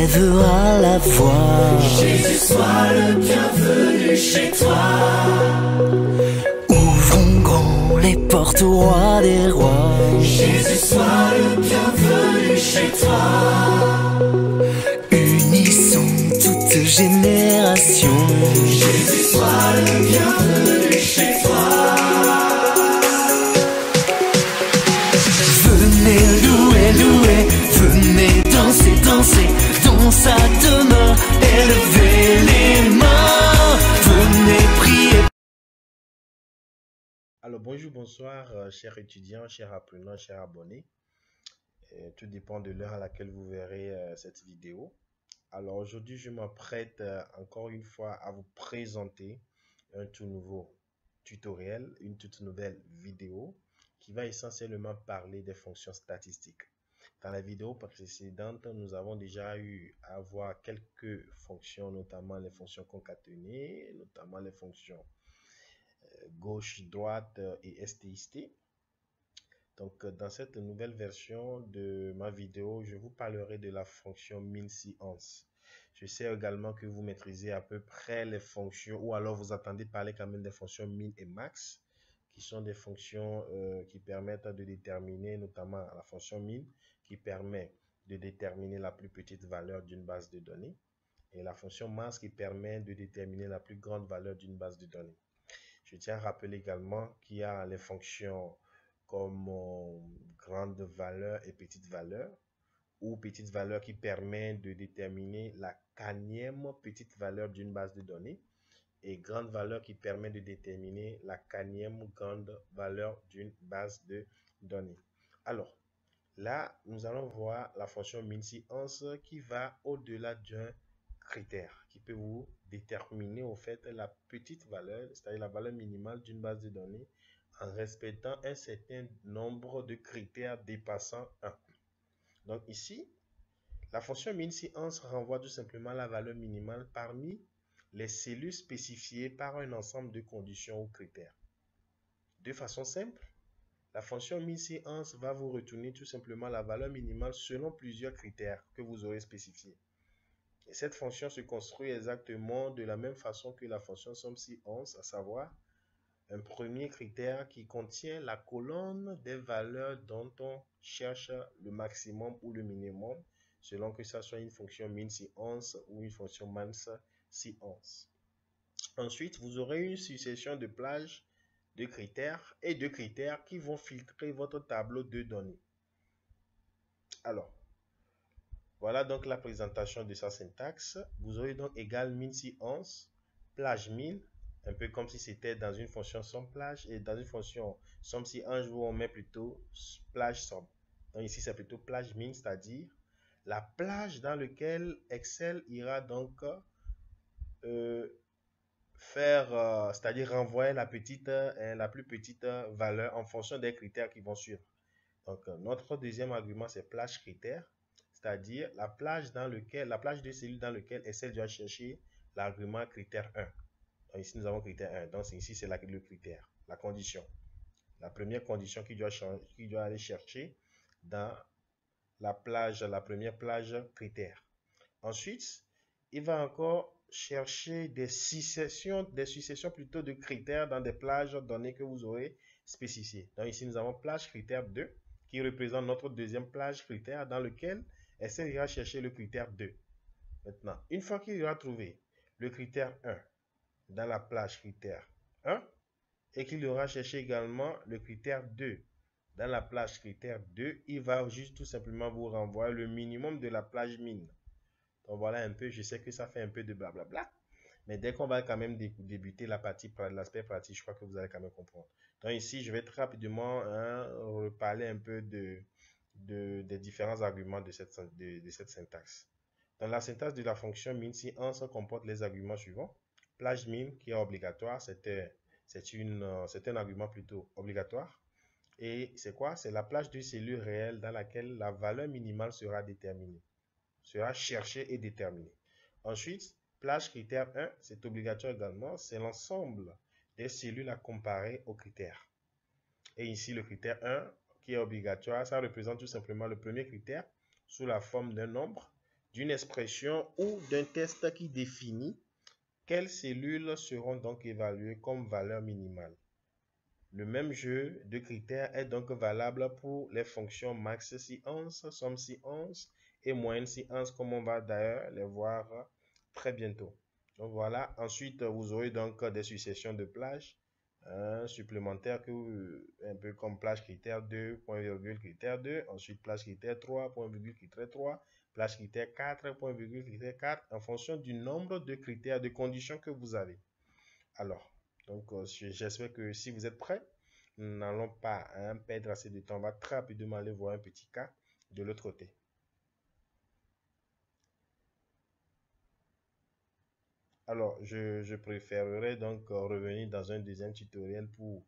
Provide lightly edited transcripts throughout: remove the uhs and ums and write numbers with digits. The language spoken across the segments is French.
élèvera la voix. Jésus, sois le bienvenu chez toi. Ouvrons grand les portes au roi des rois. Jésus, sois le bienvenu chez toi. Unissons toute génération. Jésus, sois le bienvenu chez toi. Venez louer, louer, venez danser, danser, dans sa demeure, élevez les mains, venez prier. Alors bonjour, bonsoir, chers étudiants, chers apprenants, chers abonnés. Tout dépend de l'heure à laquelle vous verrez cette vidéo. Alors aujourd'hui, je m'apprête encore une fois à vous présenter un tout nouveau tutoriel, une toute nouvelle vidéo qui va essentiellement parler des fonctions statistiques. Dans la vidéo précédente, nous avons déjà eu à voir quelques fonctions, notamment les fonctions concaténées, notamment les fonctions gauche, droite et STIST. Donc, dans cette nouvelle version de ma vidéo, je vous parlerai de la fonction min-si-ans. Je sais également que vous maîtrisez à peu près les fonctions, ou alors vous attendez parler quand même des fonctions min et max, qui sont des fonctions qui permettent de déterminer, notamment la fonction min, qui permet de déterminer la plus petite valeur d'une base de données, et la fonction max qui permet de déterminer la plus grande valeur d'une base de données. Je tiens à rappeler également qu'il y a les fonctions comme grande valeur et petite valeur, ou petite valeur qui permet de déterminer la quatrième petite valeur d'une base de données, et grande valeur qui permet de déterminer la quatrième grande valeur d'une base de données. Alors, là, nous allons voir la fonction min-si-ans qui va au-delà d'un critère, qui peut vous déterminer au fait la petite valeur, c'est-à-dire la valeur minimale d'une base de données, en respectant un certain nombre de critères dépassant 1. Donc ici, la fonction min-si-ans renvoie tout simplement la valeur minimale parmi les cellules spécifiées par un ensemble de conditions ou critères. De façon simple, la fonction min-si-ans va vous retourner tout simplement la valeur minimale selon plusieurs critères que vous aurez spécifiés. Et cette fonction se construit exactement de la même façon que la fonction somme-si-ans, à savoir un premier critère qui contient la colonne des valeurs dont on cherche le maximum ou le minimum, selon que ça soit une fonction min-si-ans ou une fonction max-si-ans. Ensuite, vous aurez une succession de plages de critères et de critères qui vont filtrer votre tableau de données. Alors, voilà donc la présentation de sa syntaxe. Vous aurez donc égal min-si-ans, plage min, un peu comme si c'était dans une fonction somme-plage, et dans une fonction somme-si-ans, on met plutôt plage-somme. Donc ici, c'est plutôt plage min, c'est-à-dire la plage dans laquelle Excel ira donc c'est-à-dire renvoyer la plus petite valeur en fonction des critères qui vont suivre. Donc, notre deuxième argument, c'est plage critère, c'est-à-dire la plage de cellules dans laquelle Excel doit chercher l'argument critère 1. Donc, ici, nous avons critère 1. Donc, ici, c'est le critère, la condition. La première condition qu'il doit aller chercher dans la première plage critère. Ensuite, il va encore chercher des successions plutôt de critères dans des plages données que vous aurez spécifiées. Donc ici, nous avons plage critère 2 qui représente notre deuxième plage critère dans lequel Excel ira chercher le critère 2. Maintenant, une fois qu'il aura trouvé le critère 1 dans la plage critère 1 et qu'il aura cherché également le critère 2 dans la plage critère 2, il va juste tout simplement vous renvoyer le minimum de la plage min. Donc voilà un peu, je sais que ça fait un peu de blablabla, mais dès qu'on va quand même débuter l'aspect pratique, je crois que vous allez quand même comprendre. Donc ici, je vais très rapidement reparler un peu des différents arguments de cette syntaxe. Dans la syntaxe de la fonction min-si-ans comporte les arguments suivants. Plage min qui est obligatoire, c'est un argument plutôt obligatoire. Et c'est quoi? C'est la plage de cellules réelles dans laquelle la valeur minimale sera déterminée, sera cherchée et déterminée. Ensuite, plage critère 1, c'est obligatoire également, c'est l'ensemble des cellules à comparer aux critères. Et ici, le critère 1 qui est obligatoire, ça représente tout simplement le premier critère sous la forme d'un nombre d'une expression ou d'un test qui définit quelles cellules seront donc évaluées comme valeur minimale. Le même jeu de critères est donc valable pour les fonctions max séance, somme séance et moyenne séance, comme on va d'ailleurs les voir très bientôt. Donc voilà, ensuite vous aurez donc des successions de plages supplémentaires un peu comme plage critère 2, point virgule critère 2, ensuite plage critère 3, point virgule critère 3, plage critère 4, point virgule critère 4, en fonction du nombre de critères de conditions que vous avez. Alors, donc j'espère que si vous êtes prêts, nous n'allons pas perdre assez de temps. On va très rapidement aller voir un petit cas de l'autre côté. Alors, je préférerais donc revenir dans un deuxième tutoriel pour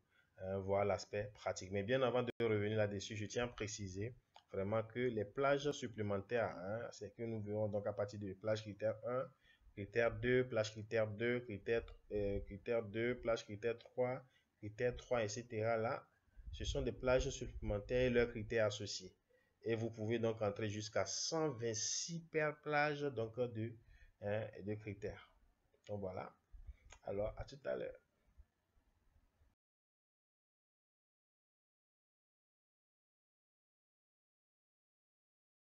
voir l'aspect pratique. Mais bien avant de revenir là-dessus, je tiens à préciser vraiment que les plages supplémentaires, c'est que nous verrons donc à partir de plage critère 1, critère 2, plage critère 2, critère 2, plage critère 3, critère 3, etc. Là, ce sont des plages supplémentaires et leurs critères associés. Et vous pouvez donc entrer jusqu'à 126 paires plages donc de critères. Donc voilà. Alors, à tout à l'heure.